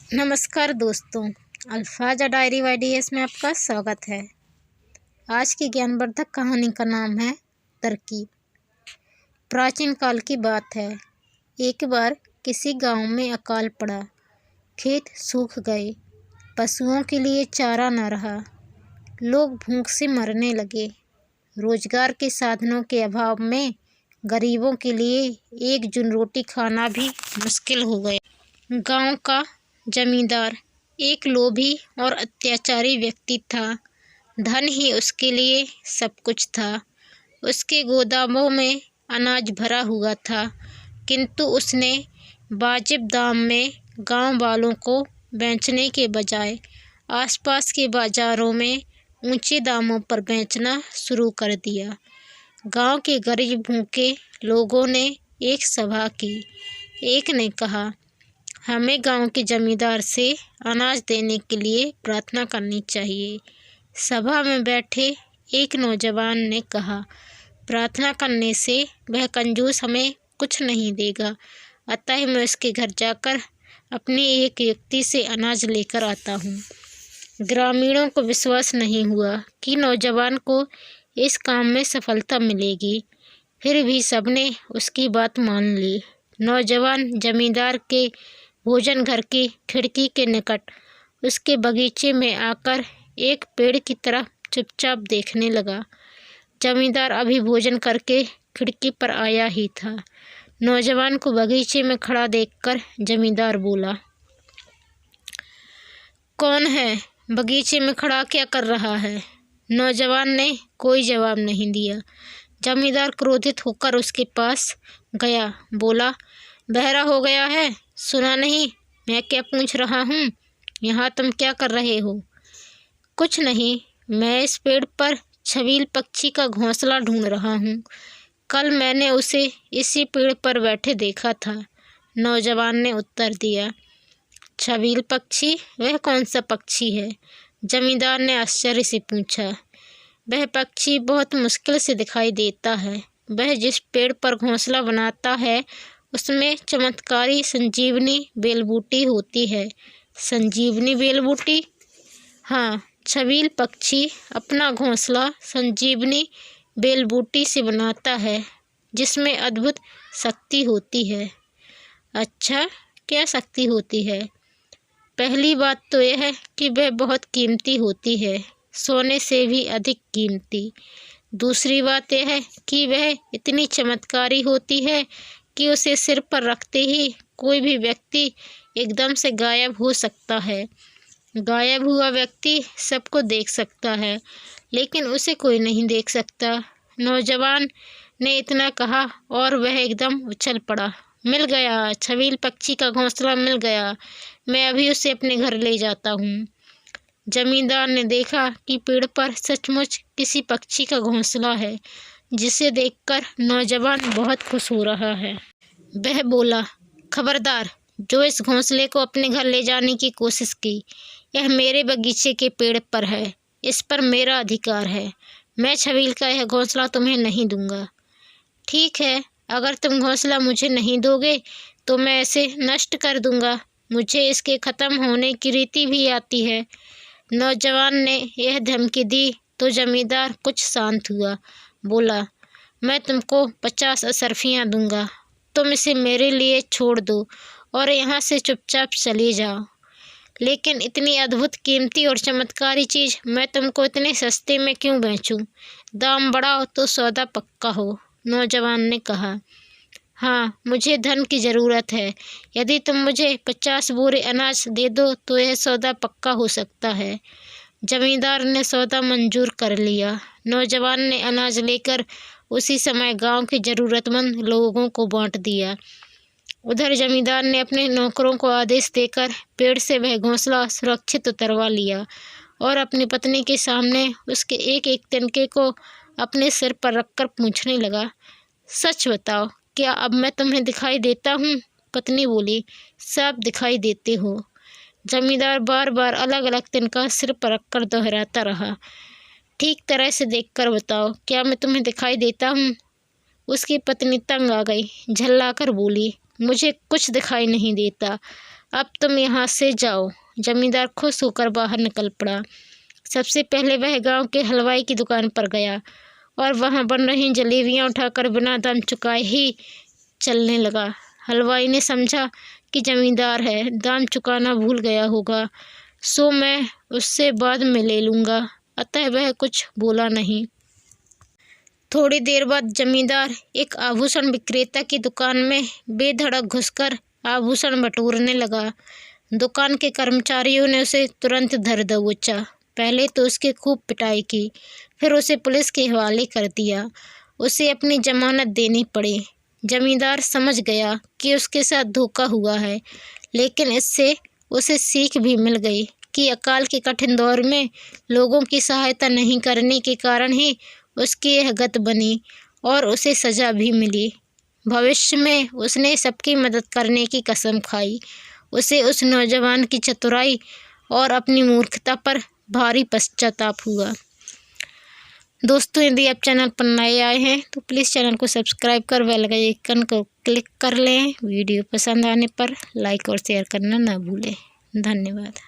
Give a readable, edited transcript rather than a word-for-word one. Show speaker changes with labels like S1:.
S1: नमस्कार दोस्तों, अल्फाजा डायरी वाईडीएस में आपका स्वागत है। आज की ज्ञानवर्धक कहानी का नाम है तरकीब। प्राचीन काल की बात है। एक बार किसी गांव में अकाल पड़ा। खेत सूख गए, पशुओं के लिए चारा न रहा, लोग भूख से मरने लगे। रोजगार के साधनों के अभाव में गरीबों के लिए एक जून रोटी खाना भी मुश्किल हो गया। गांव का जमींदार एक लोभी और अत्याचारी व्यक्ति था। धन ही उसके लिए सब कुछ था। उसके गोदामों में अनाज भरा हुआ था, किंतु उसने वाजिब दाम में गांव वालों को बेचने के बजाय आसपास के बाजारों में ऊंचे दामों पर बेचना शुरू कर दिया। गांव के गरीब भूखे लोगों ने एक सभा की। एक ने कहा, हमें गांव के जमींदार से अनाज देने के लिए प्रार्थना करनी चाहिए। सभा में बैठे एक नौजवान ने कहा, प्रार्थना करने से वह कंजूस हमें कुछ नहीं देगा, अतः मैं उसके घर जाकर अपने एक व्यक्ति से अनाज लेकर आता हूँ। ग्रामीणों को विश्वास नहीं हुआ कि नौजवान को इस काम में सफलता मिलेगी, फिर भी सबने उसकी बात मान ली। नौजवान जमींदार के भोजन घर की खिड़की के निकट उसके बगीचे में आकर एक पेड़ की तरफ चुपचाप देखने लगा। जमींदार अभी भोजन करके खिड़की पर आया ही था। नौजवान को बगीचे में खड़ा देखकर जमींदार बोला, कौन है? बगीचे में खड़ा क्या कर रहा है? नौजवान ने कोई जवाब नहीं दिया। जमींदार क्रोधित होकर उसके पास गया, बोला, बहरा हो गया है? सुना नहीं मैं क्या पूछ रहा हूँ? यहाँ तुम क्या कर रहे हो? कुछ नहीं, मैं इस पेड़ पर छबील पक्षी का घोंसला ढूंढ रहा हूँ। कल मैंने उसे इसी पेड़ पर बैठे देखा था। नौजवान ने उत्तर दिया। छबील पक्षी? वह कौन सा पक्षी है? जमींदार ने आश्चर्य से पूछा। वह पक्षी बहुत मुश्किल से दिखाई देता है। वह जिस पेड़ पर घोंसला बनाता है उसमें चमत्कारी संजीवनी बेलबूटी होती है। संजीवनी बेलबूटी? हाँ, छबील पक्षी अपना घोंसला संजीवनी बेलबूटी से बनाता है, जिसमें अद्भुत शक्ति होती है। अच्छा, क्या शक्ति होती है? पहली बात तो यह है कि वह बहुत कीमती होती है, सोने से भी अधिक कीमती। दूसरी बात यह है कि वह इतनी चमत्कारी होती है कि उसे सिर पर रखते ही कोई भी व्यक्ति एकदम से गायब हो सकता है। गायब हुआ व्यक्ति सबको देख सकता है, लेकिन उसे कोई नहीं देख सकता। नौजवान ने इतना कहा और वह एकदम उछल पड़ा। मिल गया, छबील पक्षी का घोंसला मिल गया। मैं अभी उसे अपने घर ले जाता हूँ। जमींदार ने देखा कि पेड़ पर सचमुच किसी पक्षी का घोंसला है, जिसे देखकर नौजवान बहुत खुश हो रहा है। वह बोला, खबरदार, जो इस घोंसले को अपने घर ले जाने की कोशिश की, यह मेरे बगीचे के पेड़ पर है, इस पर मेरा अधिकार है। मैं छबील का यह घोंसला तुम्हें नहीं दूंगा। ठीक है, अगर तुम घोंसला मुझे नहीं दोगे तो मैं इसे नष्ट कर दूंगा। मुझे इसके ख़त्म होने की रीति भी आती है। नौजवान ने यह धमकी दी तो जमींदार कुछ शांत हुआ। बोला, मैं तुमको 50 अशर्फियाँ दूंगा। तुम इसे मेरे लिए छोड़ दो और यहाँ से चुपचाप चले जाओ। लेकिन इतनी अद्भुत, कीमती और चमत्कारी चीज़ मैं तुमको इतने सस्ते में क्यों बेचूं? दाम बढ़ाओ तो सौदा पक्का हो। नौजवान ने कहा, हाँ, मुझे धन की ज़रूरत है। यदि तुम मुझे 50 बोरे अनाज दे दो तो यह सौदा पक्का हो सकता है। जमींदार ने सौदा मंजूर कर लिया। नौजवान ने अनाज लेकर उसी समय गांव के ज़रूरतमंद लोगों को बांट दिया। उधर जमींदार ने अपने नौकरों को आदेश देकर पेड़ से वह घोंसला सुरक्षित उतरवा लिया और अपनी पत्नी के सामने उसके एक एक तिनके को अपने सिर पर रखकर पूछने लगा, सच बताओ, क्या अब मैं तुम्हें दिखाई देता हूँ? पत्नी बोली, सब दिखाई देते हो। जमींदार बार बार अलग अलग तिनका सिर पर रखकर दोहराता रहा, ठीक तरह से देखकर बताओ, क्या मैं तुम्हें दिखाई देता हूँ? उसकी पत्नी तंग आ गई, झल्लाकर बोली, मुझे कुछ दिखाई नहीं देता। अब तुम यहाँ से जाओ। जमींदार खुश होकर बाहर निकल पड़ा। सबसे पहले वह गांव के हलवाई की दुकान पर गया और वहां बन रही जलेबियां उठाकर बिना दाम चुकाए ही चलने लगा। हलवाई ने समझा कि जमींदार है, दाम चुकाना भूल गया होगा, सो मैं उससे बाद में ले लूँगा। अतः वह कुछ बोला नहीं। थोड़ी देर बाद जमींदार एक आभूषण विक्रेता की दुकान में बेधड़क घुसकर आभूषण बटोरने लगा। दुकान के कर्मचारियों ने उसे तुरंत धर दबोचा। पहले तो उसकी खूब पिटाई की, फिर उसे पुलिस के हवाले कर दिया। उसे अपनी जमानत देनी पड़ी। जमींदार समझ गया कि उसके साथ धोखा हुआ है, लेकिन इससे उसे सीख भी मिल गई कि अकाल के कठिन दौर में लोगों की सहायता नहीं करने के कारण ही उसकी यह गत बनी और उसे सज़ा भी मिली। भविष्य में उसने सबकी मदद करने की कसम खाई। उसे उस नौजवान की चतुराई और अपनी मूर्खता पर भारी पश्चाताप हुआ। दोस्तों, यदि आप चैनल पर नए आए हैं तो प्लीज़ चैनल को सब्सक्राइब कर बेल आइकन को क्लिक कर लें। वीडियो पसंद आने पर लाइक और शेयर करना ना भूलें। धन्यवाद।